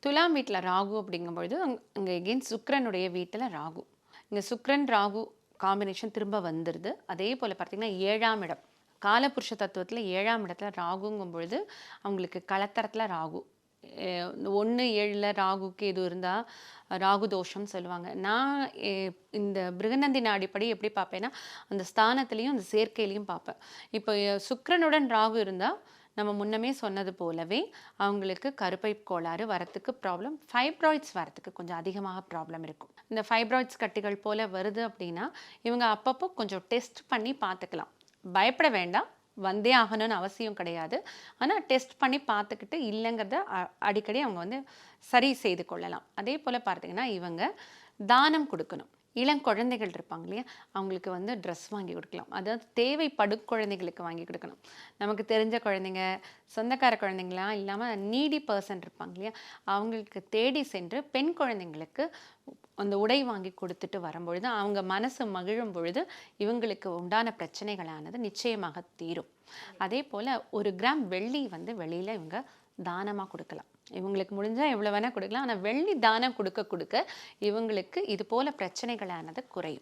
துலாம் வீட்ல ராகு அப்படிங்கும்பொழுது, அங்க எகெயின் சுக்கிரனுடைய வீட்ல ராகு. இங்க சுக்கிரன், ராகு காம்பினேஷன் திரும்ப வந்துருது. அதே போல பார்த்தீங்கன்னா, 7ஆம் இடம். காலபுருஷ தத்துவத்தில 7ஆம் இடத்துல ராகுங்கும் பொழுது, அவங்களுக்கு களத்திரத்தில ராகு. 1, 7ல ராகு, கேது இருந்தா, ராகு தோஷம்னு சொல்லுவாங்க. நான் எ இந்த பிருகநந்தி நாடிப்படி எப்படி பார்ப்பேன்னா, அந்த ஸ்தானத்திலயும், அந்த சேர்க்கையிலயும் பார்ப்பேன். இப்போ சுக்கிரனுடன் ராகு இருந்தா, நம்ம முன்னமே சொன்னது போலவே, அவங்களுக்கு கருப்பை கோளாறு வரத்துக்கு ப்ராப்ளம், ஃபைப்ராய்ட்ஸ் வரத்துக்கு கொஞ்சம் அதிகமாக ப்ராப்ளம் இருக்கும். இந்த ஃபைப்ராய்ட்ஸ் கட்டிகள் போல வருது அப்படின்னா, இவங்க அப்பப்போ கொஞ்சம் டெஸ்ட் பண்ணி பார்த்துக்கலாம். பயப்பட வேண்டாம். வந்தே ஆகணும்னு அவசியம் கிடையாது. ஆனா டெஸ்ட் பண்ணி பார்த்துக்கிட்டு இல்லைங்கிறத அடிக்கடி அவங்க வந்து சரி செய்து கொள்ளலாம். அதே போல பார்த்தீங்கன்னா, இவங்க தானம் குடுக்கணும். இளங்குழந்தைகள் இருப்பாங்க இல்லையா? அவங்களுக்கு வந்து ட்ரெஸ் வாங்கி குடுக்கலாம். அதாவது தேவைப்படும் குழந்தைகளுக்கு வாங்கி குடுக்கணும். நமக்கு தெரிஞ்ச குழந்தைங்க, சொந்தக்கார குழந்தைங்கலாம் இல்லாம நீடி பெர்சன் இருப்பாங்க இல்லையா? அவங்களுக்கு தேடி சென்று பெண் குழந்தைங்களுக்கு அந்த உடை வாங்கி கொடுத்துட்டு வரும்பொழுது, அவங்க மனசு மகிழும் பொழுது, இவங்களுக்கு உண்டான பிரச்சனைகளானது நிச்சயமாக தீரும். அதேபோல 1 கிராம் வெள்ளி வந்து வெளியில இவங்க தானமா குடுக்கலாம். இவங்களுக்கு முடிஞ்சா எவ்வளோ வேணா குடுக்கலாம். ஆனா வெள்ளி தானம் குடுக்க குடுக்க இவங்களுக்கு இது போல பிரச்சனைகளானது குறையும்.